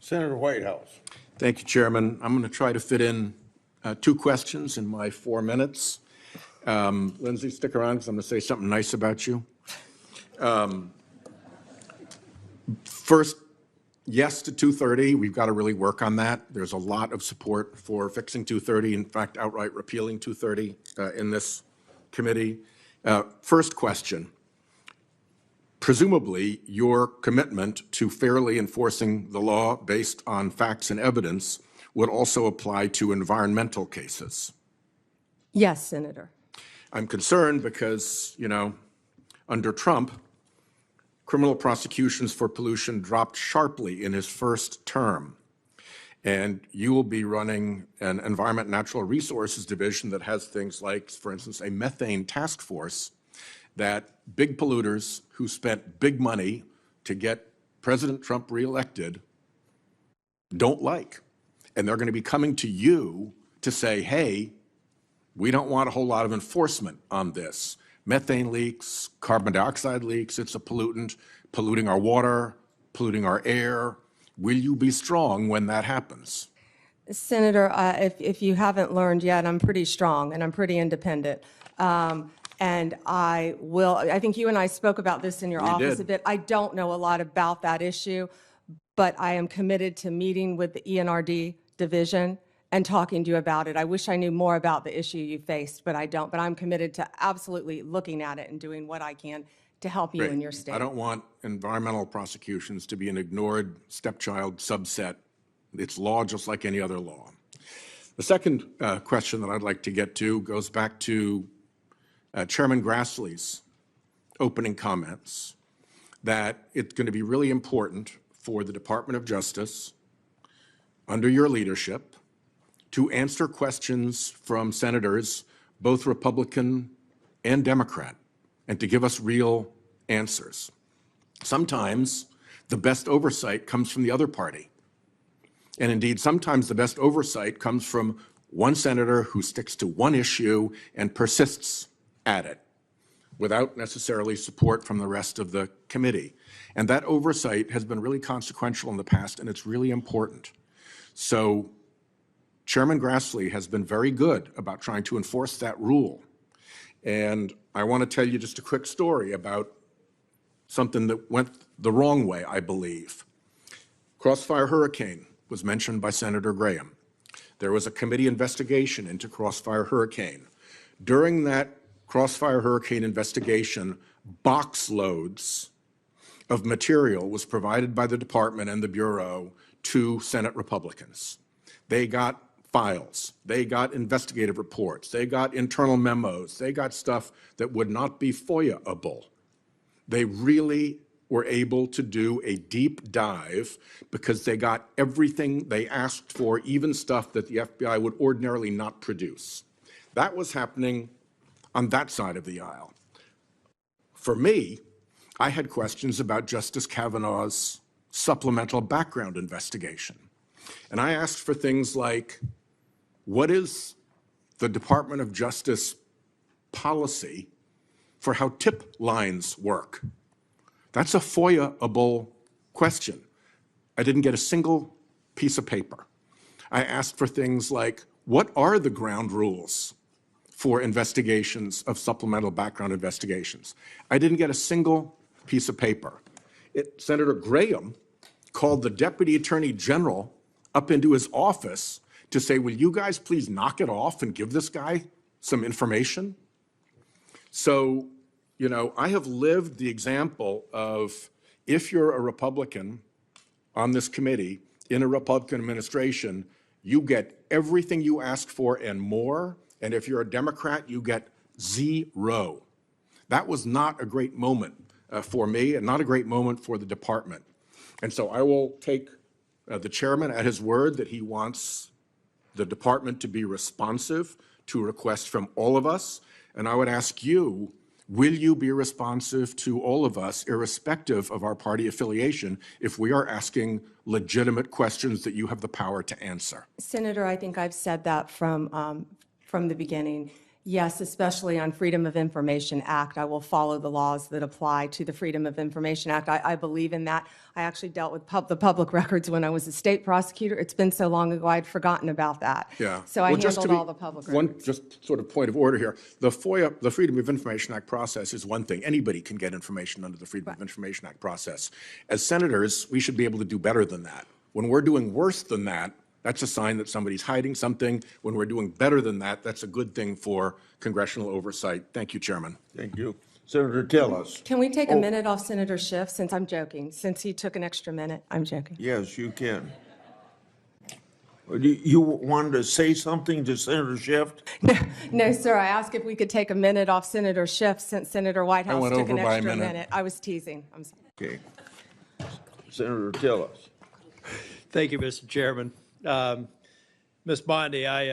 Senator Whitehouse. Thank you, Chairman. I'm going to try to fit in two questions in my 4 minutes. Lindsay, stick around because I'm going to say something nice about you. First, yes to 230. We've got to really work on that. There's a lot of support for fixing 230, in fact, outright repealing 230 in this committee. First question. Presumably, your commitment to fairly enforcing the law based on facts and evidence would also apply to environmental cases. Yes, Senator. I'm concerned because, under Trump, criminal prosecutions for pollution dropped sharply in his first term. And you will be running an Environment and Natural Resources Division that has things like, for instance, a methane task force that big polluters who spent big money to get President Trump reelected don't like. And they're going to be coming to you to say, hey, we don't want a whole lot of enforcement on this. Methane leaks, carbon dioxide leaks, it's a pollutant, polluting our water, polluting our air. Will you be strong when that happens? Senator, if you haven't learned yet, I'm pretty strong and I'm pretty independent. And I think you and I spoke about this in your office a bit. I don't know a lot about that issue, but I am committed to meeting with the ENRD division and talking to you about it. I wish I knew more about the issue you faced, but I don't. But I'm committed to absolutely looking at it and doing what I can to help you in your state. I don't want environmental prosecutions to be an ignored stepchild subset. It's law just like any other law. The second question that I'd like to get to goes back to Chairman Grassley's opening comments that it's going to be really important for the Department of Justice under your leadership to answer questions from senators, both Republican and Democrat, and to give us real answers. Sometimes the best oversight comes from the other party. And indeed, sometimes the best oversight comes from one senator who sticks to one issue and persists at it without necessarily support from the rest of the committee. And that oversight has been really consequential in the past, and it's really important. So Chairman Grassley has been very good about trying to enforce that rule. And I want to tell you just a quick story about something that went the wrong way, I believe. Crossfire Hurricane was mentioned by Senator Graham. There was a committee investigation into Crossfire Hurricane. During that Crossfire Hurricane investigation, box loads of material was provided by the department and the Bureau to Senate Republicans. They got files, they got investigative reports, they got internal memos, they got stuff that would not be FOIA-able. They really were able to do a deep dive because they got everything they asked for, even stuff that the FBI would ordinarily not produce. That was happening on that side of the aisle. For me, I had questions about Justice Kavanaugh's supplemental background investigation. And I asked for things like, what is the Department of Justice policy for how tip lines work? That's a FOIA-able question. I didn't get a single piece of paper. I asked for things like, what are the ground rules for investigations of supplemental background investigations? I didn't get a single piece of paper. Senator Graham called the Deputy Attorney General up into his office to say, will you guys please knock it off and give this guy some information? So, I have lived the example of, if you're a Republican on this committee in a Republican administration, you get everything you ask for and more. And if you're a Democrat, you get zero. That was not a great moment for me and not a great moment for the department. And so I will take the chairman at his word that he wants the department to be responsive to requests from all of us. And I would ask you, will you be responsive to all of us, irrespective of our party affiliation, if we are asking legitimate questions that you have the power to answer? Senator, I think I've said that from the beginning. Yes, especially on Freedom of Information Act. I will follow the laws that apply to the Freedom of Information Act. I believe in that. I actually dealt with the public records when I was a state prosecutor. It's been so long ago, I'd forgotten about that. Yeah. So I Well, just to handled be- all the public One records. just sort of point of order here. The FOIA, the Freedom of Information Act process is one thing. Anybody can get information under the Freedom of Information Act process. As senators, we should be able to do better than that. When we're doing worse than that, that's a sign that somebody's hiding something. When we're doing better than that, that's a good thing for congressional oversight. Thank you, Chairman. Thank you. Senator Tillis. Can we take a minute off Senator Schiff, since I'm joking, since he took an extra minute? I'm joking. Yes, you can. You wanted to say something to Senator Schiff? No, sir, I asked if we could take a minute off Senator Schiff since Senator Whitehouse went took over an by a extra minute. minute. I was teasing. I'm sorry. Okay. Senator Tillis. Thank you, Mr. Chairman. Ms. Bondi, I